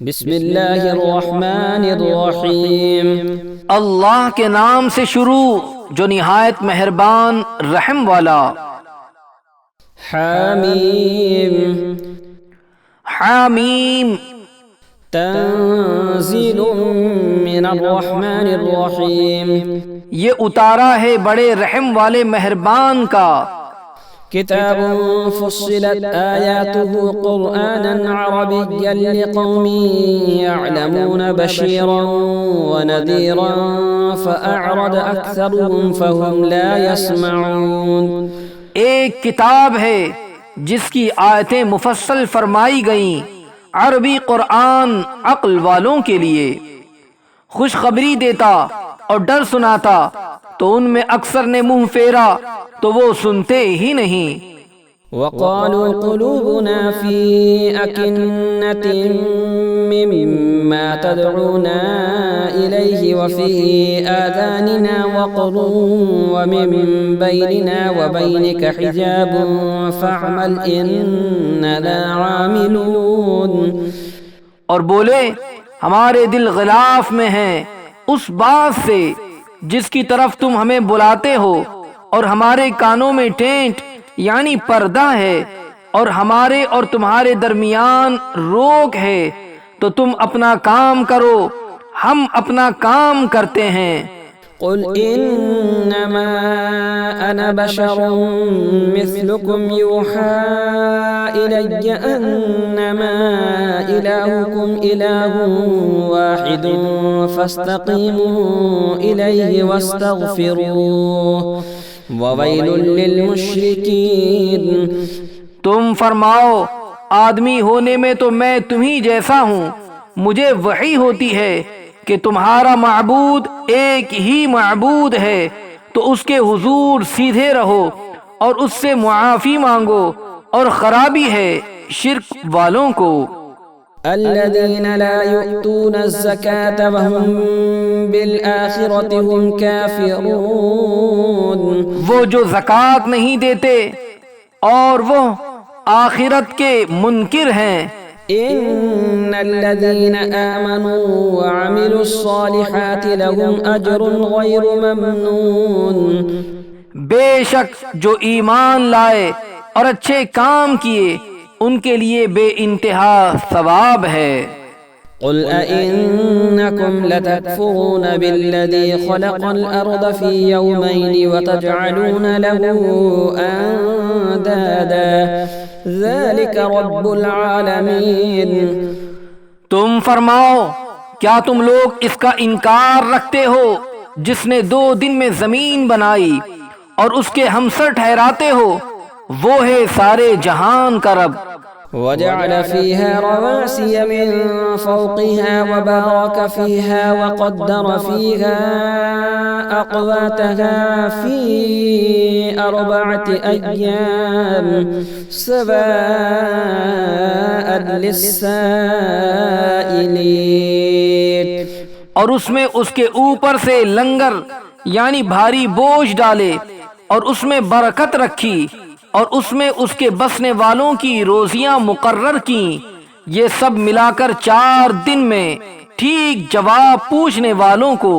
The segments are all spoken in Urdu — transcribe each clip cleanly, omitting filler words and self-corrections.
بسم اللہ الرحمن الرحیم۔ اللہ کے نام سے شروع جو نہایت مہربان رحم والا۔ حامیم۔ حامیم۔ تنزیل من الرحمن الرحیم۔ یہ اتارا ہے بڑے رحم والے مہربان کا۔ کتاب فصلت آیاته قرآنا عربیا لقوم يعلمون بشیرا ونذیرا فأعرض أكثرهم فهم لا يسمعون۔ ایک کتاب ہے جس کی آیتیں مفصل فرمائی گئیں، عربی قرآن عقل والوں کے لیے، خوشخبری دیتا اور ڈر سناتا، تو ان میں اکثر نے منہ پھیرا تو وہ سنتے ہی نہیں۔ وقالوا قلوبنا في أكنة مما تدعونا إليه وفي آذاننا وقر ومن بيننا وبينك حجاب فاعمل إننا عاملون۔ اور بولے ہمارے دل غلاف میں ہیں اس بات سے جس کی طرف تم ہمیں بلاتے ہو، اور ہمارے کانوں میں ٹینٹ یعنی پردہ ہے، اور ہمارے اور تمہارے درمیان روک ہے، تو تم اپنا کام کرو، ہم اپنا کام کرتے ہیں۔ قل انما انا بشر مثلكم يوحى الي انما الهكم اله واحد فاستقيموا اليه واستغفروه وويل للمشركين۔ تم فرماؤ آدمی ہونے میں تو میں تمہیں جیسا ہوں، مجھے وحی ہوتی ہے کہ تمہارا معبود ایک ہی معبود ہے، تو اس کے حضور سیدھے رہو اور اس سے معافی مانگو، اور خرابی ہے شرک والوں کو۔ الذين لا يؤتون الزكاة وهم بالآخرة هم كافرون۔ وہ جو زکوٰۃ نہیں دیتے اور وہ آخرت کے منکر ہیں۔ ان الذين آمنوا وعملوا الصالحات لهم اجر غير ممنون۔ بے شک جو ایمان لائے اور اچھے کام کیے ان کے لیے بے انتہا ثواب ہے۔ قل أئنكم لتكفرون بالذي خلق الأرض في يومين وتجعلون له أندادا ذلك رب العالمین۔ تم فرماؤ کیا تم لوگ اس کا انکار رکھتے ہو جس نے 2 دن میں زمین بنائی اور اس کے ہمسر ٹھہراتے ہو؟ وہ ہے سارے جہان کا رب۔ وجعل فيها رواسي من فوقها وبارك فيها وقدر فيها أقواتها في 4 أيام سواء للسائلين۔ اور اس میں اس کے اوپر سے لنگر یعنی بھاری بوجھ ڈالے، اور اس میں برکت رکھی، اور اس میں اس کے بسنے والوں کی روزیاں مقرر کیں، یہ سب ملا کر 4 دن میں ٹھیک جواب پوچھنے والوں کو۔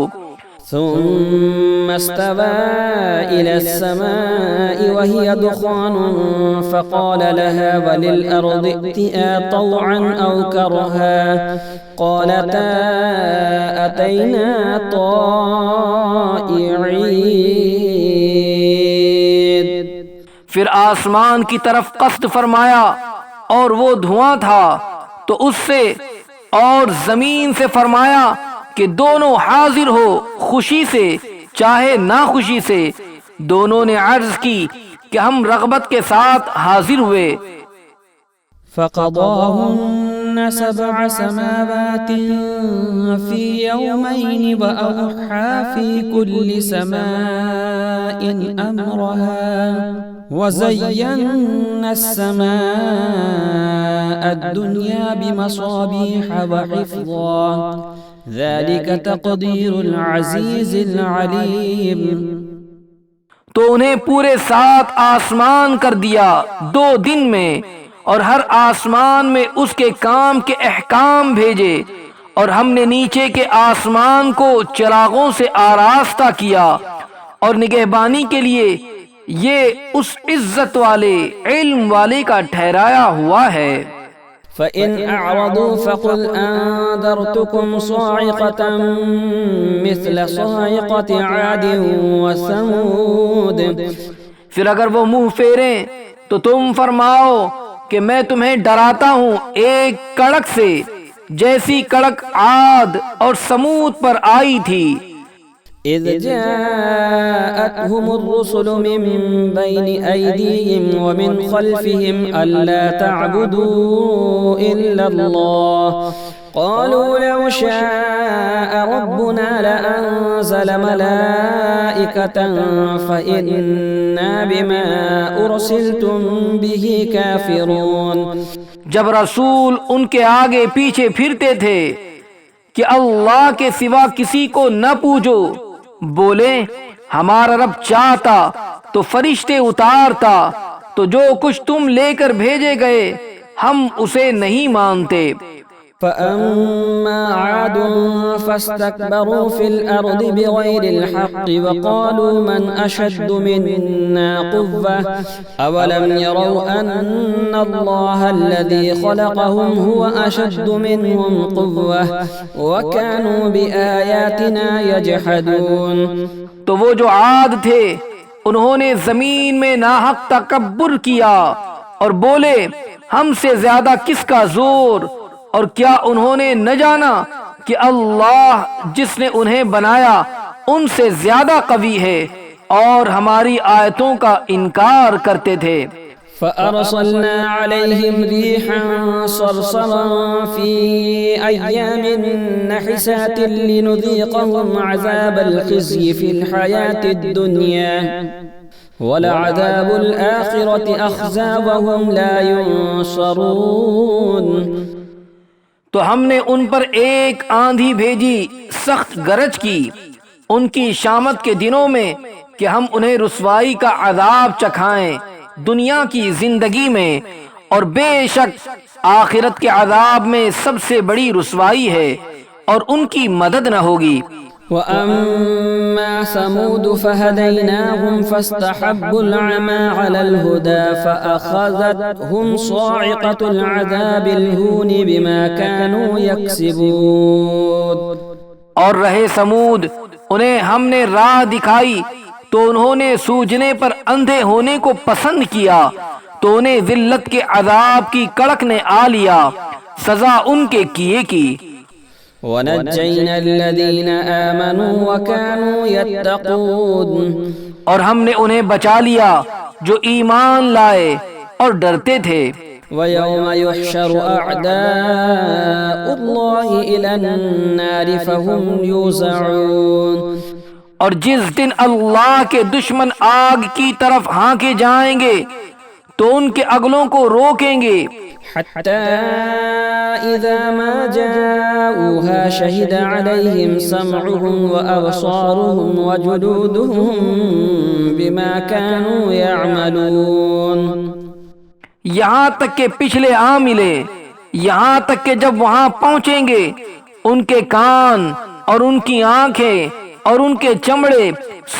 ثم استوى إلى السماء وهي دخان فقال لها وللأرض ائتيا طوعا أو كرها قالتا أتينا طائعين۔ پھر آسمان کی طرف قصد فرمایا اور وہ دھواں تھا، تو اس سے اور زمین سے فرمایا کہ دونوں حاضر ہو، خوشی سے چاہے ناخوشی سے۔ دونوں نے عرض کی کہ ہم رغبت کے ساتھ حاضر ہوئے۔ فقضاهن 7 سماوات في يومين وأوحى في كل سماء أمرها وزينا السماء الدنيا بمصابيح وحفظا ذلك تقدير العزيز العليم۔ تو انہیں پورے 7 آسمان کر دیا 2 دن میں، اور ہر آسمان میں اس کے کام کے احکام بھیجے، اور ہم نے نیچے کے آسمان کو چراغوں سے آراستہ کیا، اور نگہبانی کے لیے یہ اس عزت والے علم والے کا ٹھہرایا ہوا ہے۔ فإن أعرضوا فقل أنذرتكم صاعقة مثل صاعقة عاد وثمود۔ پھر اگر وہ منہ پھیریں تو تم فرماؤ کہ میں تمہیں ڈراتا ہوں ایک کڑک سے جیسی کڑک عاد اور سمود پر آئی تھی۔ إذ جاءتهم الرسل من بين أيديهم ومن خلفهم ألا تعبدوا إلا الله قالوا لو شاء ربنا لأنزل ملائكة فإنا بما أرسلتم به كافرون۔ جب رسول ان کے آگے پیچھے پھرتے تھے کہ اللہ کے سوا کسی کو نہ پوجو، بولے ہمارا رب چاہتا تو فرشتے اتارتا، تو جو کچھ تم لے کر بھیجے گئے ہم اسے نہیں مانتے۔ فأما عاد فاستكبروا في الأرض بغير الحق وقالوا من أشد منا قوة أولم يروا أن الله الذي خلقهم هو أشد منهم قوة وكانوا بآياتنا يجحدون۔ تو وہ جو عاد تھے انہوں نے زمین میں ناحق تکبر کیا اور بولے ہم سے زیادہ کس کا زور، اور کیا انہوں نے نہ جانا کہ اللہ جس نے انہیں بنایا ان سے زیادہ قوی ہے، اور ہماری آیتوں کا انکار کرتے تھے۔ فأرسلنا عليهم ريحا صرصرا في أيام نحسات لنذيقهم عذاب الخزي في الحياة الدنيا ولعذاب الآخرة أخزى وهم لا ينصرون۔ تو ہم نے ان پر ایک آندھی بھیجی سخت گرج کی ان کی شامت کے دنوں میں کہ ہم انہیں رسوائی کا عذاب چکھائیں دنیا کی زندگی میں، اور بے شک آخرت کے عذاب میں سب سے بڑی رسوائی ہے اور ان کی مدد نہ ہوگی۔ وأما ثمود فهديناهم فاستحبوا العمى على الهدى فأخذتهم صاعقة العذاب الهون بما كانوا يكسبون۔ اور رہے سمود، انہیں ہم نے راہ دکھائی تو انہوں نے سوجنے پر اندھے ہونے کو پسند کیا، تو انہیں ذلت کے عذاب کی کڑک نے آ لیا، سزا ان کے کیے کی۔ وَنَجَّيْنَا الَّذِينَ آمَنُوا وَكَانُوا يَتَّقُونَ۔ اور ہم نے انہیں بچا لیا جو ایمان لائے اور ڈرتے تھے۔ وَيَوْمَ يُحْشَرُ أَعْدَاءُ اللَّهِ إِلَى النَّارِ فَهُمْ يُوزَعُونَ۔ اور جس دن اللہ کے دشمن آگ کی طرف ہانکے جائیں گے تو ان کے اگلوں کو روکیں گے، حَتَّى إِذَا مَا جَاءُوهَا شَهِدَ عَلَيْهِمْ سَمْعُهُمْ وَأَبْصَارُهُمْ وَجُلُودُهُمْ بِمَا كَانُوا يَعْمَلُونَ۔ یہاں تک کہ پچھلے آ ملے، یہاں تک کہ جب وہاں پہنچیں گے ان کے کان اور ان کی آنکھیں اور ان کے چمڑے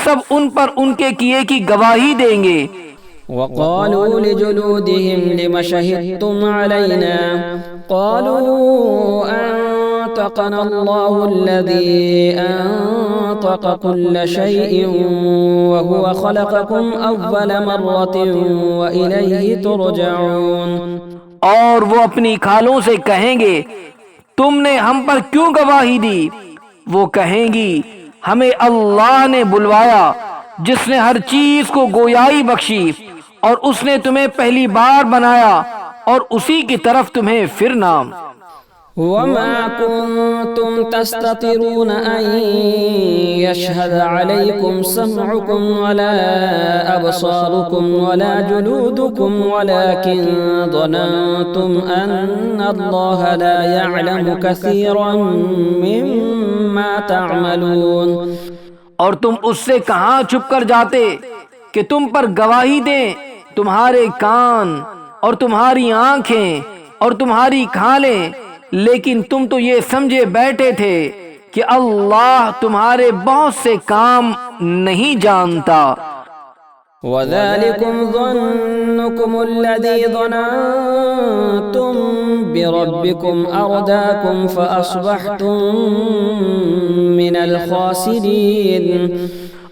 سب ان پر ان کے کیے کی گواہی دیں گے۔ وَقَالُوا لِجُلُودِهِمْ لِمَ شَهِدتُّمْ عَلَيْنَا قَالُوا أَنطَقَنَا اللَّهُ الَّذِي أَنطَقَ كُلَّ شَيْءٍ وَهُوَ خَلَقَكُمْ أَوَّلَ مَرَّةٍ وَإِلَيْهِ تُرْجَعُونَ۔ اور وہ اپنی کھالوں سے کہیں گے تم نے ہم پر کیوں گواہی دی؟ وہ کہیں گی ہمیں اللہ نے بلوایا جس نے ہر چیز کو گویائی بخشی، اور اس نے تمہیں پہلی بار بنایا اور اسی کی طرف تمہیں پھرنا۔ وَمَا كُنتُمْ تَسْتَطِرُونَ أَن يَشْهَدَ عَلَيْكُمْ سَمْعُكُمْ وَلَا أَبْصَارُكُمْ وَلَا جُلُودُكُمْ وَلَكِنْ ظَنَنْتُمْ أَنَّ اللَّهَ لَا يَعْلَمُ كَثِيرًا مِّمَّا تَعْمَلُونَ۔ اور تم اس سے کہاں چھپ کر جاتے کہ تم پر گواہی دیں تمہارے کان اور تمہاری آنکھیں اور تمہاری کھالیں، لیکن تم تو یہ سمجھے بیٹھے تھے کہ اللہ تمہارے بہت سے کام نہیں جانتا۔ وَذَلِكُمْ ظَنُّكُمُ الَّذِي ظَنَنْتُمْ بِرَبِّكُمْ أَرْدَاكُمْ فَأَصْبَحْتُمْ مِنَ الْخَاسِرِينَ۔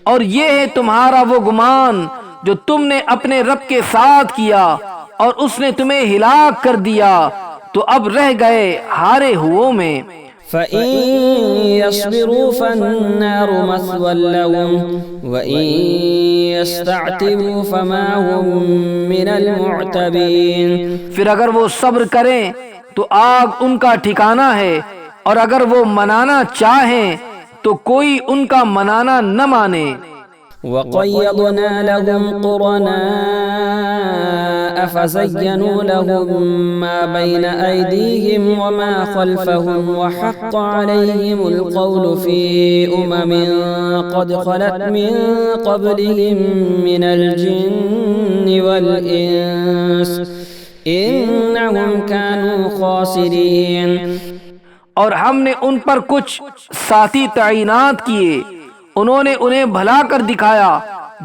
اور یہ ہے تمہارا وہ گمان جو تم نے اپنے رب کے ساتھ کیا اور اس نے تمہیں ہلاک کر دیا، تو اب رہ گئے ہارے ہوئوں میں۔ فَإِن يَصْبِرُوا فَالنَّارُ مَثْوًى لَهُمْ وَإِن يَسْتَعْتِبُوا فَمَا هُمْ مِنَ الْمُعْتَبِينَ۔ پھر اگر وہ صبر کریں تو آگ ان کا ٹھکانہ ہے، اور اگر وہ منانا چاہیں تو کوئی ان کا منانا نہ مانے۔ وَقَيَّضْنَا لَهُمْ قُرَنَاءَ فَزَيَّنُوا لَهُم مَّا بَيْنَ أَيْدِيهِمْ وَمَا خَلْفَهُمْ وَحَقَّ عَلَيْهِمُ الْقَوْلُ فِي أُمَمٍ قَدْ خَلَتْ مِن قَبْلِهِم مِّنَ الْجِنِّ وَالْإِنسِ إِنَّهُمْ كَانُوا خَاسِرِينَ۔ اور ہم نے ان پر کچھ ساتھی تعینات کیے، انہوں نے انہیں بھلا کر دکھایا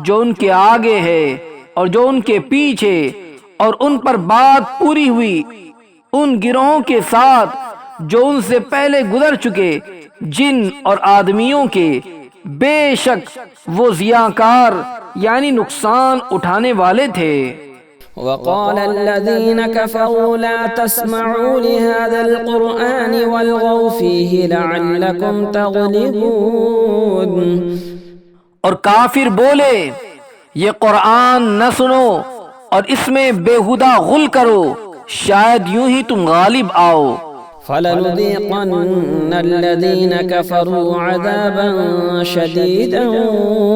جو ان کے آگے ہے اور جو ان کے پیچھے، اور ان پر بات پوری ہوئی ان گروہوں کے ساتھ جو ان سے پہلے گزر چکے جن اور آدمیوں کے، بے شک وہ ضیاءکار یعنی نقصان اٹھانے والے تھے۔ وقال الذين كفروا لا تسمعوا لهذا القرآن والغوا فيه لعلكم تغلبون۔ اور کافر بولے یہ قرآن نہ سنو اور اس میں بےہودہ غل کرو، شاید یوں ہی تم غالب آؤ۔ فَلَنُذِيقَنَّ الَّذِينَ كَفَرُوا عَذَابًا شَدِيدًا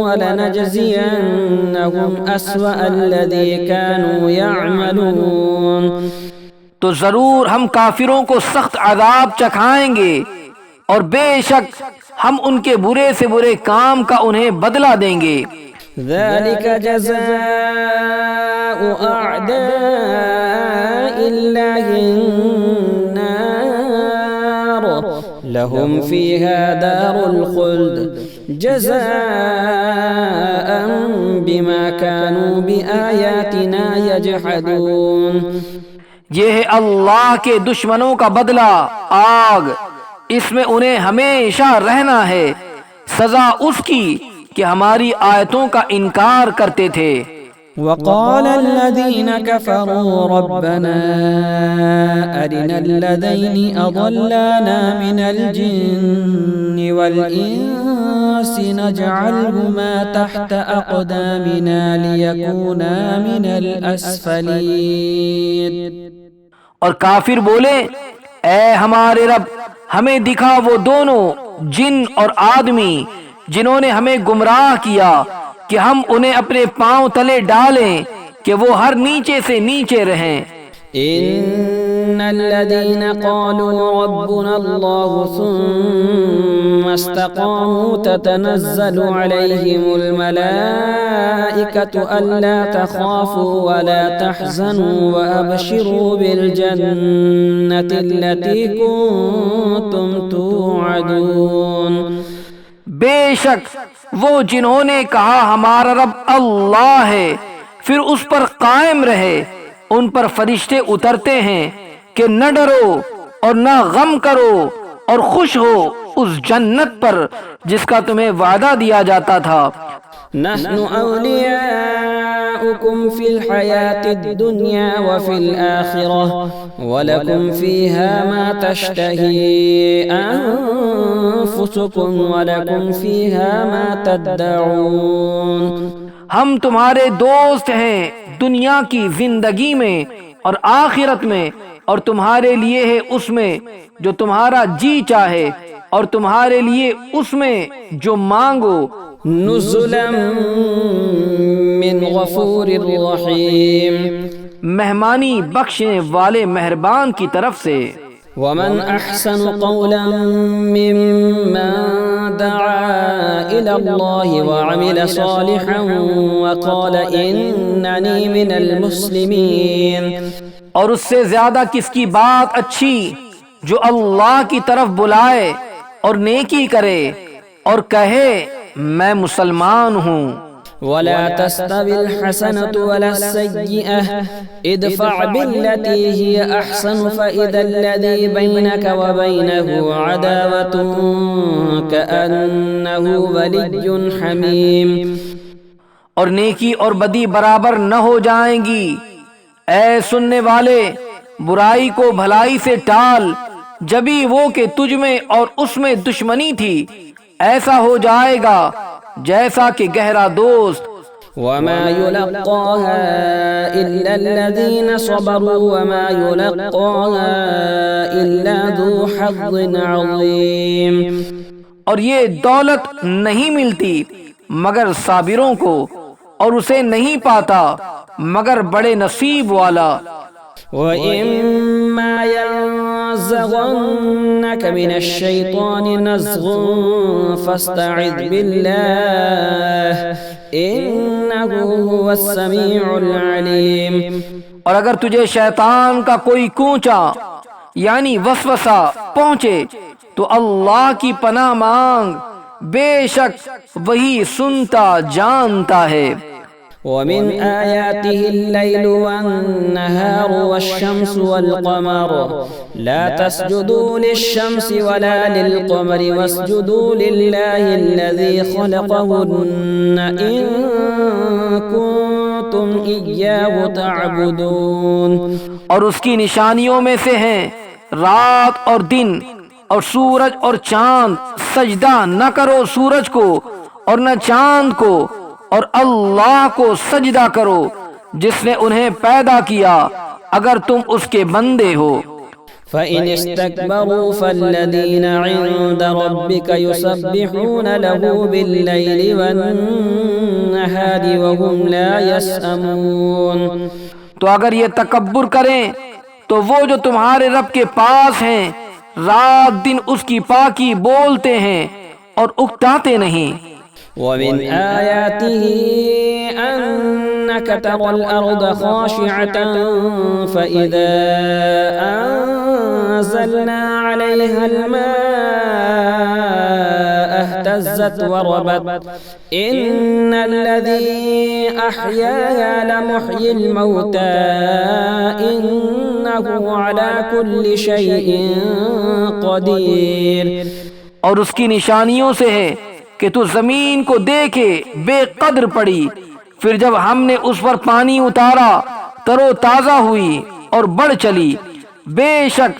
وَلَنَجْزِيَنَّهُمْ أَسْوَأَ الَّذِي كَانُوا يَعْمَلُونَ۔ تو ضرور ہم کافروں کو سخت عذاب چکھائیں گے، اور بے شک ہم ان کے برے سے برے کام کا انہیں بدلہ دیں گے۔ ذَلِكَ جَزَاءُ أَعْدَاءِ اللَّهِ النَّارُ لَهُمْ فِيهَا دَارُ الْخُلْدِ جَزَاءً بِمَا كَانُوا بِآيَاتِنَا يَجْحَدُونَ۔ یہ ہے اللہ کے دشمنوں کا بدلہ آگ، اس میں انہیں ہمیشہ رہنا ہے، سزا اس کی کہ ہماری آیتوں کا انکار کرتے تھے۔ وقال الذين كفروا ربنا أرنا الذين أضلانا من الجن والإنس نجعلهما تحت أقدامنا ليكونا من الأسفلين۔ اور کافر بولے اے ہمارے رب ہمیں دکھا وہ دونوں جن اور آدمی جنہوں نے ہمیں گمراہ کیا کہ ہم انہیں اپنے پاؤں تلے ڈالیں کہ وہ ہر نیچے سے نیچے رہیں۔ ان الذين قالوا ربنا الله ثم استقاموا تتنزل عليهم الملائكة ألا تخافوا ولا تحزنوا وأبشروا بالجنة التي كنتم توعدون۔ بے شک وہ جنہوں نے کہا ہمارا رب اللہ ہے، پھر اس پر قائم رہے، ان پر فرشتے اترتے ہیں کہ نہ ڈرو اور نہ غم کرو اور خوش ہو اس جنت پر جس کا تمہیں وعدہ دیا جاتا تھا۔ نحن أولياؤكم في الحياة الدنيا وفي الآخرة ولكم فيها ما تشتهي أنفسكم ولكم فيها ما تدعون۔ ہم تمہارے دوست ہیں دنیا کی زندگی میں اور آخرت میں، اور تمہارے لیے ہے اس میں جو تمہارا جی چاہے، اور تمہارے لیے اس میں جو مانگو۔ نزلا من غفور رحیم، مہمانی بخشنے والے مہربان کی طرف سے۔ ومن أحسن قولا ممن دعا إلى الله وعمل صالحا وقال إنني من المسلمين. اور اس سے زیادہ کس کی بات اچھی جو اللہ کی طرف بلائے اور نیکی کرے اور کہے میں مسلمان ہوں. ولا تستوي الحسنة ولا السيئة ادفع بالتي هي أحسن فإذا الذي بينك وبينه عداوة كأنه ولي حميم. اور نیکی اور بدی برابر نہ ہو جائیں گی. اے سننے والے برائی کو بھلائی سے ٹال جبھی وہ کہ تجھ میں اور اس میں دشمنی تھی ایسا ہو جائے گا جیسا کہ گہرا دوست. وما يلقاها إلا الذين صبروا وما يلقاها إلا ذو حظ عظيم. اور یہ دولت نہیں ملتی مگر صابروں کو اور اسے نہیں پاتا مگر بڑے نصیب والا. وَإِمَّا يَنزَغَنَّكَ مِنَ الشَّيْطَانِ نَزْغٌ فَاسْتَعِذْ بِاللَّهِ إِنَّهُ هُوَ السَّمِيعُ الْعَلِيمُ. اور اگر تجھے شیطان کا کوئی کوچا یعنی وسوسہ پہنچے تو اللہ کی پناہ مانگ بے شک وہی سنتا جانتا ہے. ومن آياته الليل والنهار والشمس والقمر لا تسجدوا للشمس ولا للقمر واسجدوا لله الذي خلقهن إن كنتم إياه تعبدون. اور اس کی نشانیوں میں سے ہیں رات اور دن اور سورج اور چاند. سجدہ نہ کرو سورج کو اور نہ چاند کو اور اللہ کو سجدہ کرو جس نے انہیں پیدا کیا اگر تم اس کے بندے ہو. فَإِنِ اسْتَكْبَرُوا فَالَّذِينَ عِندَ رَبِّكَ يُسَبِّحُونَ لَهُ بِاللَّيْلِ وَالنَّهَارِ وَهُمْ لَا يَسْأَمُونَ. تو اگر یہ تکبر کریں تو وہ جو تمہارے رب کے پاس ہیں رات دن اس کی پاکی بولتے ہیں اور اکتاتے نہیں. ومن آياته أنك ترى الأرض خاشعة فإذا أنزلنا عليها الماء اهتزت وربت إن الذي أحياها لمحيي الموتى إنه على كل شيء قدير. اور اس کی نشانیوں سے ہے کہ تو زمین کو دیکھے بے قدر پڑی پھر جب ہم نے اس پر پانی اتارا تر و تازہ ہوئی اور بڑھ چلی. بے شک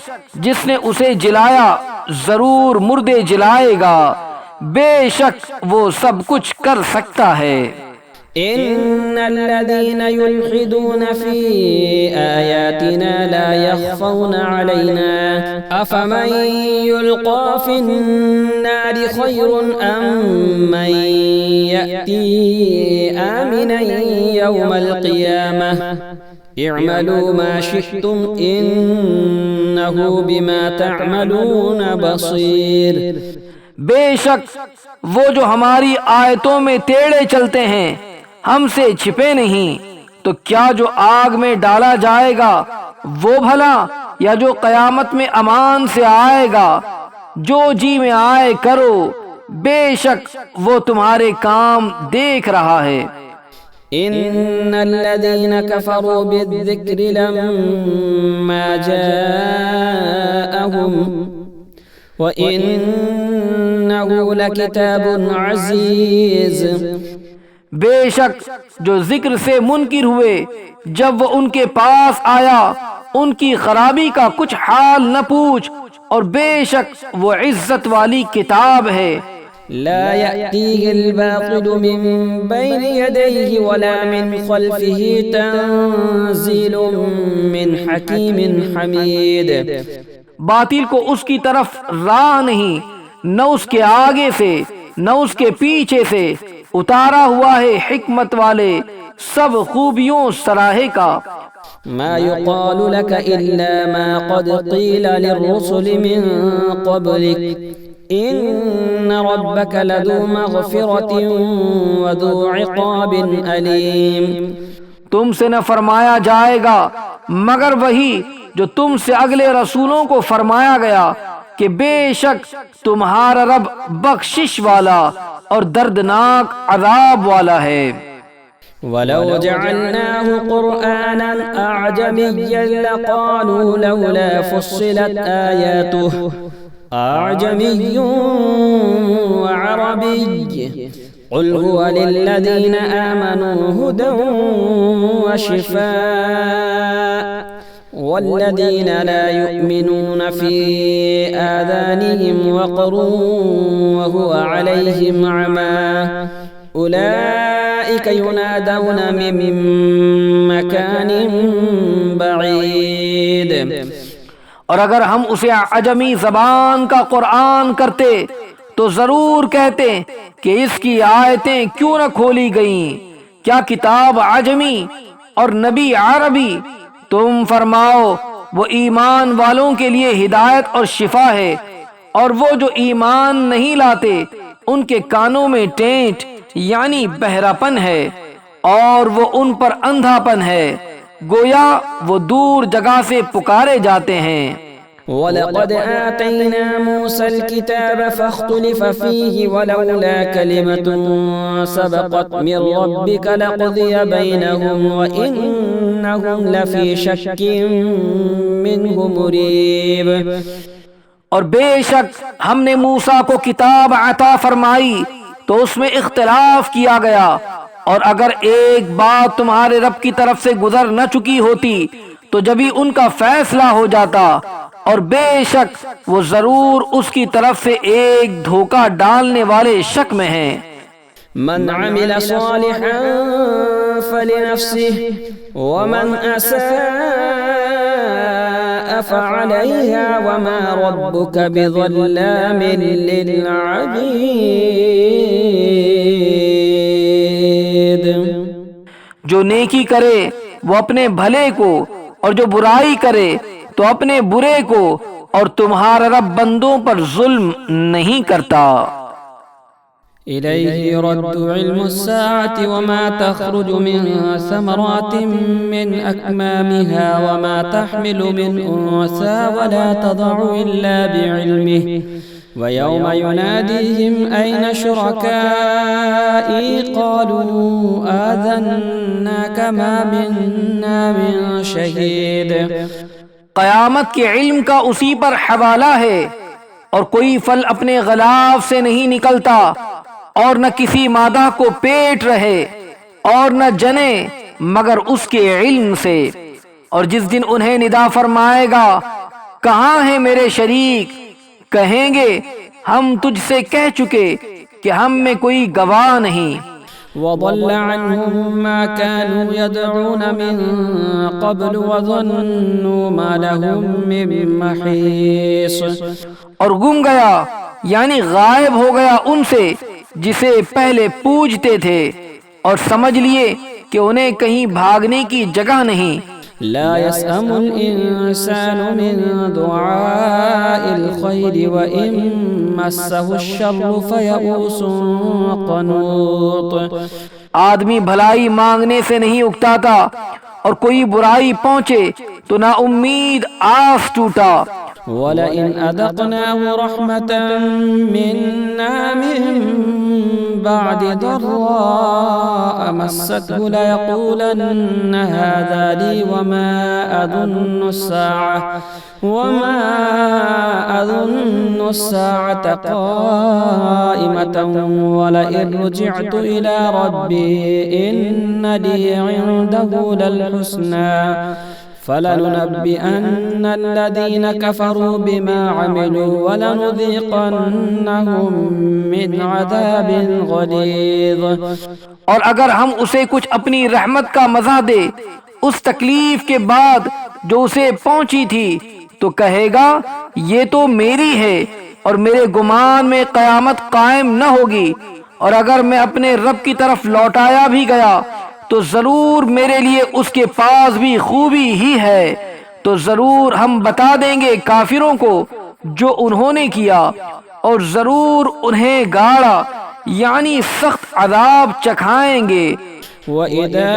جس نے اسے جلایا ضرور مردے جلائے گا. بے شک وہ سب کچھ کر سکتا ہے. إن الذين يلحدون في آياتنا لا يخفون علينا أفمن يلقى في النار خير أم من يأتي آمنا يوم القيامة اعملوا ما شئتم إنه بما تعملون بصير. بے شک وہ جو ہماری آیتوں میں ٹیڑے چلتے ہیں ہم سے چھپے نہیں تو کیا جو آگ میں ڈالا جائے گا وہ بھلا یا جو قیامت میں امان سے آئے گا. جو جی میں آئے کرو بے شک وہ تمہارے کام دیکھ رہا ہے. إن الذين كفروا بالذكر لما جاءهم وإنه لكتاب عزيز. بے شک جو ذکر سے منکر ہوئے جب وہ ان کے پاس آیا ان کی خرابی کا کچھ حال نہ پوچھ اور بے شک وہ عزت والی کتاب ہے. لا يأتيه الباطل من بين يديه ولا من خلفه تنزيل من حكيم حميد. باطل کو اس کی طرف راہ نہیں نہ اس کے آگے سے نہ اس کے پیچھے سے. اتارا ہوا ہے حکمت والے سب خوبیوں سراہے کا. ما يقال لك إلا ما قد قيل للرسل من قبلك إن ربك لذو مغفرة وذو عقاب أليم۔ تم سے نہ فرمایا جائے گا مگر وہی جو تم سے اگلے رسولوں کو فرمایا گیا کہ بے شک تمہارا رب بخشش والا اور دردناک عذاب والا ہے۔ وَلَوْ جَعَلْنَاهُ قُرْآنًا أَعْجَمِيًّا لَقَالُوا لَوْلَا فُصِّلَتْ آيَاتُهُ أَعْجَمِيٌّ وَعَرَبِيٌّ قُلْ هُوَ لِلَّذِينَ آمَنُوا هُدًى وَشِفَاءٌ وَالَّذِينَ لَا يُؤْمِنُونَ فِي آذَانِهِمْ وَقْرٌ وَهُوَ عَلَيْهِمْ عَمًى أُولَئِكَ يُنَادَوْنَ مِن مَّكَانٍ بَعِيدٍ۔ اور اگر ہم اسے عجمی زبان کا قرآن کرتے تو ضرور کہتے کہ اس کی آیتیں کیوں نہ کھولی گئیں، کیا کتاب عجمی اور نبی عربی؟ تم فرماؤ وہ ایمان والوں کے لیے ہدایت اور شفا ہے، اور وہ جو ایمان نہیں لاتے ان کے کانوں میں ٹینٹ یعنی بہراپن ہے، اور وہ ان پر اندھاپن ہے، گویا وہ دور جگہ سے پکارے جاتے ہیں۔ وَلَقَدْ آتَيْنَا مُوسَى الْكِتَابَ فَاخْتُلِفَ فِيهِ وَلَوْلَا كَلِمَةٌ سَبَقَتْ مِنْ رَبِّكَ لَقُضِيَ بَيْنَهُمْ وَإِنَّهُمْ لَفِي شَكٍّ مِّنْهُ مُرِيبٍ۔ اور بے شک ہم نے موسیٰ کو کتاب عطا فرمائی تو اس میں اختلاف کیا گیا، اور اگر ایک بات تمہارے رب کی طرف سے گزر نہ چکی ہوتی تو جبھی ان کا فیصلہ ہو جاتا، اور بے شک وہ ضرور اس کی طرف سے ایک دھوکہ ڈالنے والے شک میں ہیں۔ من عمل صالحا فلنفسه ومن أساء فعليها وما ربك بظلام للعبيد۔ جو نیکی کرے وہ اپنے بھلے کو، اور جو برائی کرے تو اپنے برے کو، اور تمہارا رب بندوں پر ظلم نہیں کرتا۔ إليه يرد علم الساعة وما تخرج من ثمرات من أكمامها وما تحمل من أنثى ولا تضع إلا بعلمه ويوم يناديهم أين شركائي قالوا آذناك ما منا من شهيد۔ قیامت کے علم کا اسی پر حوالہ ہے، اور کوئی پھل اپنے غلاف سے نہیں نکلتا، اور نہ کسی مادہ کو پیٹ رہے، اور نہ جنے مگر اس کے علم سے۔ اور جس دن انہیں ندا فرمائے گا کہاں ہیں میرے شریک، کہیں گے ہم تجھ سے کہہ چکے کہ ہم میں کوئی گواہ نہیں۔ وضل عنهم ما كانوا يدعون من قبل وظنوا ما لهم من محيص۔ اور گم گیا یعنی غائب ہو گیا ان سے جسے پہلے پوجتے تھے، اور سمجھ لیے کہ انہیں کہیں بھاگنے کی جگہ نہیں۔ لا يسأم الإنسان من دعاء الخير وإن مسه الشر فيئوس قنوط۔ آدمی بھلائی مانگنے سے نہیں اکتاتا، اور کوئی برائی پہنچے تو نا امید آس ٹوٹا۔ وَلَئِنْ أَذَقْنَاهُ رَحْمَةً مِنَّا مِن بَعْدِ ضَرَّاءَ مَسَّتْهُ لَيَقُولَنَّ هَذَا لِي وَمَا أَظُنُّ السَّاعَةَ قَائِمَةً وَلَئِن رُجِعْتُ إِلَى رَبِّي إِنَّ لِي عِندَهُ لَلْحُسْنَى فَلَنُنَبِّئَنَّ الَّذِينَ كَفَرُوا بِمَا عَمِلُوا وَلَنُذِيقَنَّهُم مِّنْ عَذَابٍ غَلِيظٍ۔ اور اگر ہم اسے کچھ اپنی رحمت کا مزہ دے اس تکلیف کے بعد جو اسے پہنچی تھی تو کہے گا یہ تو میری ہے، اور میرے گمان میں قیامت قائم نہ ہوگی۔ اور اگر میں اپنے رب کی طرف لوٹایا بھی گیا تو ضرور میرے لیے اس کے پاس بھی خوبی ہی ہے، تو ضرور ہم بتا دیں گے کافروں کو جو انہوں نے کیا، اور ضرور انہیں گاڑا یعنی سخت عذاب چکھائیں گے۔ وَإِذَا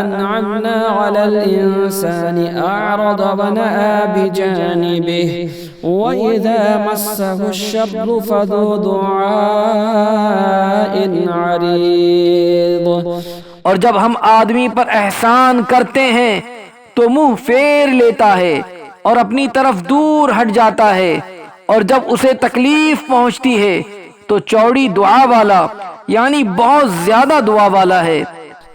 أَنْعَمْنَا عَلَى الْإِنسَانِ أَعْرَضَ وَنَأَىٰ بِجَانِبِهِ وَإِذَا مَسَّهُ الشَّرُّ فَذُو دُعَاءٍ عَرِيضٍ۔ اور جب ہم آدمی پر احسان کرتے ہیں تو منہ پھیر لیتا ہے اور اپنی طرف دور ہٹ جاتا ہے، اور جب اسے تکلیف پہنچتی ہے تو چوڑی دعا والا یعنی بہت زیادہ دعا والا ہے۔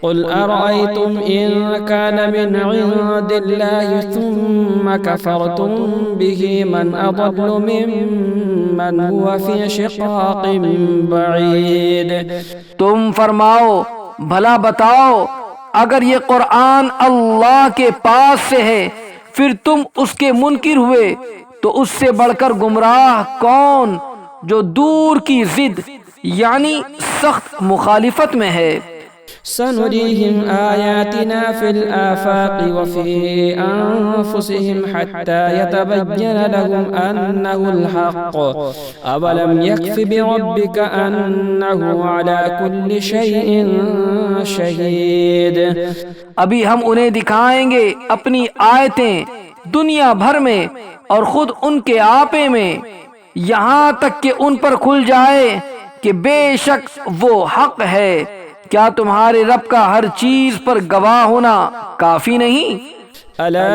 قل أرأيتم إن كان من عند الله ثم كفرتم به من أضل ممن هو في شقاق بعيد۔ تم فرماؤ، بھلا بتاؤ، اگر یہ قرآن اللہ کے پاس سے ہے پھر تم اس کے منکر ہوئے تو اس سے بڑھ کر گمراہ کون جو دور کی ضد یعنی سخت مخالفت میں ہے۔ سنريهم آياتنا في الآفاق وفي أنفسهم حتى يتبين لهم أنه الحق أولم يكف بربك أنه على كل شيء شهيد۔ ابھی ہم انہیں دکھائیں گے اپنی آیتیں دنیا بھر میں اور خود ان کے آپے میں، یہاں تک کہ ان پر کھل جائے کہ بے شک وہ حق ہے۔ کیا تمہارے رب کا ہر چیز پر گواہ ہونا کافی نہیں؟ ألا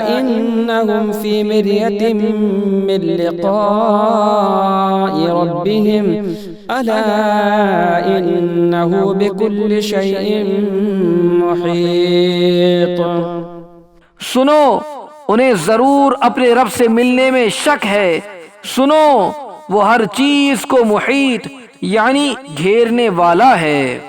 إنهم في مرية من لقاء ربهم ألا إنه بكل شيء محيط۔ سنو، انہیں ضرور اپنے رب سے ملنے میں شک ہے، سنو وہ ہر چیز کو محیط یعنی گھیرنے والا ہے۔